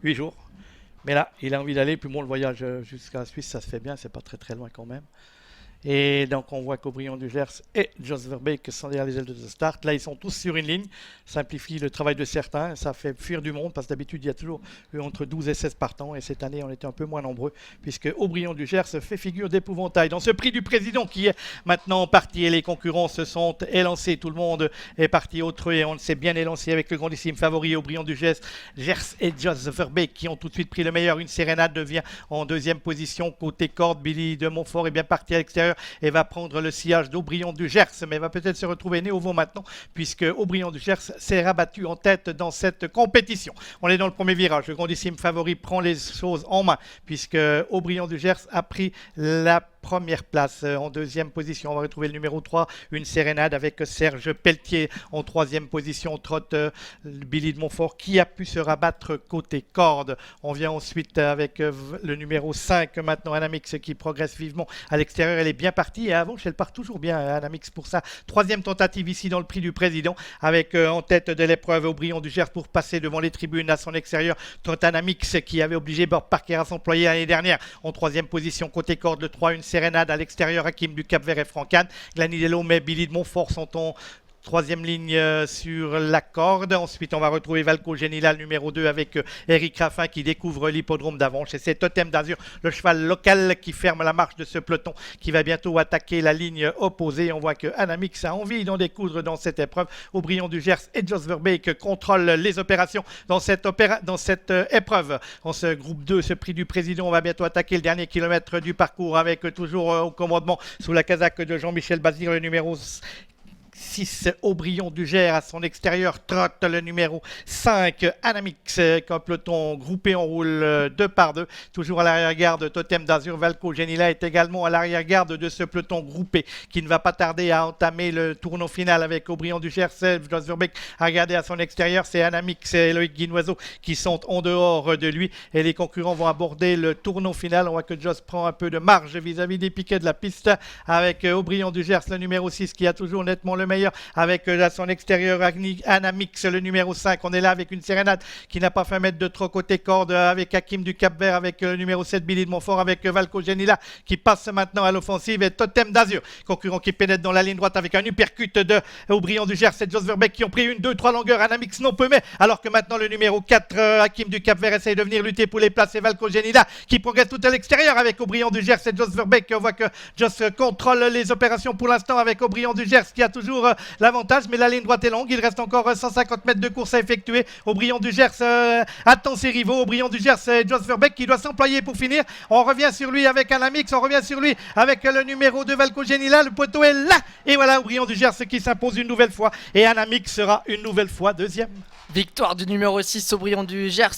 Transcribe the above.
8 jours. Mais là, il a envie d'aller. Puis bon, le voyage jusqu'à la Suisse, ça se fait bien. C'est pas très très loin quand même. Et donc on voit qu'Aubryon du Gers et Jos Verbeek sont derrière les ailes de start. Là, ils sont tous sur une ligne. Simplifie le travail de certains. Ça fait fuir du monde parce que d'habitude, il y a toujours eu entre 12 et 16 partants. Et cette année, on était un peu moins nombreux puisque Aubryon du Gers fait figure d'épouvantail. Dans ce prix du président qui est maintenant parti et les concurrents se sont élancés. Tout le monde est parti au treu et on s'est bien élancé avec le grandissime favori Aubryon du Gers et Jos Verbeek qui ont tout de suite pris le meilleur. Une sérénade devient en deuxième position. Côté corde, Billy de Montfort est bien parti à l'extérieur et va prendre le sillage d'Aubryon du Gers, mais va peut-être se retrouver néo maintenant, puisque Aubryon du Gers s'est rabattu en tête dans cette compétition. On est dans le premier virage, le grandissime favori prend les choses en main, puisque Aubryon du Gers a pris la première place. En deuxième position, on va retrouver le numéro 3, une sérénade avec Serge Pelletier. En troisième position, trotte Billy de Montfort qui a pu se rabattre côté corde. On vient ensuite avec le numéro 5, maintenant Anamix qui progresse vivement à l'extérieur. Elle est bien partie et avant, elle part toujours bien Anamix pour sa troisième tentative ici dans le prix du président avec en tête de l'épreuve Aubryon du Gers pour passer devant les tribunes à son extérieur. Trotte Anamix qui avait obligé Bob Parker à s'employer l'année dernière. En troisième position, côté corde, le 3, une sérénade à l'extérieur, Hakim du Cap-Vert et Francan. Glanidello mais Billy de Montfort sont en troisième ligne sur la corde. Ensuite, on va retrouver Valco Genila, le numéro 2, avec Eric Raffin qui découvre l'hippodrome d'Avanche. Et c'est Totem d'Azur, le cheval local qui ferme la marche de ce peloton, qui va bientôt attaquer la ligne opposée. On voit que Anamix a envie d'en découdre dans cette épreuve. Aubryon du Gers et Jos Verbeek contrôlent les opérations dans cette épreuve. En ce groupe 2, ce prix du président, on va bientôt attaquer le dernier kilomètre du parcours avec toujours au commandement sous la casaque de Jean-Michel Bazir, le numéro 6, Aubryon du Gers à son extérieur, trotte le numéro 5, Anamix, qu'un peloton groupé en roule 2 par 2, toujours à l'arrière-garde Totem d'Azur. Valco Genila est également à l'arrière-garde de ce peloton groupé qui ne va pas tarder à entamer le tournant final avec Aubryon du Gers. Jos Verbeek à regarder à son extérieur, c'est Anamix et Loïc Guinoiseau qui sont en dehors de lui et les concurrents vont aborder le tournant final. On voit que Jos prend un peu de marge vis-à-vis des piquets de la piste avec Aubryon du Gers, le numéro 6 qui a toujours nettement le meilleur avec à son extérieur Anamix, le numéro 5. On est là avec une sérénade qui n'a pas fait mettre de trop côté corde avec Hakim du Cap-Vert, avec le numéro 7 Billy de Montfort, avec Valco Genila qui passe maintenant à l'offensive et Totem d'Azur, concurrent qui pénètre dans la ligne droite avec un uppercut de Aubryon du Gers et Jos Verbeek qui ont pris 1, 2, 3 longueurs. Anamix non peu mais alors que maintenant le numéro 4 Hakim du Cap-Vert essaye de venir lutter pour les places et Valco Genila qui progresse tout à l'extérieur avec Aubryon du Gers et Jos Verbeek. On voit que Jos contrôle les opérations pour l'instant avec Aubryon du Gers qui a toujours l'avantage, mais la ligne droite est longue. Il reste encore 150 mètres de course à effectuer. Aubryon du Gers attend ses rivaux. Aubryon du Gers et Jos Verbeek qui doit s'employer pour finir. On revient sur lui avec Anamix. On revient sur lui avec le numéro 2 Valco Genila. Le poteau est là. Et voilà Aubryon du Gers qui s'impose une nouvelle fois. Et Anamix sera une nouvelle fois deuxième. Victoire du numéro 6, Aubryon du Gers.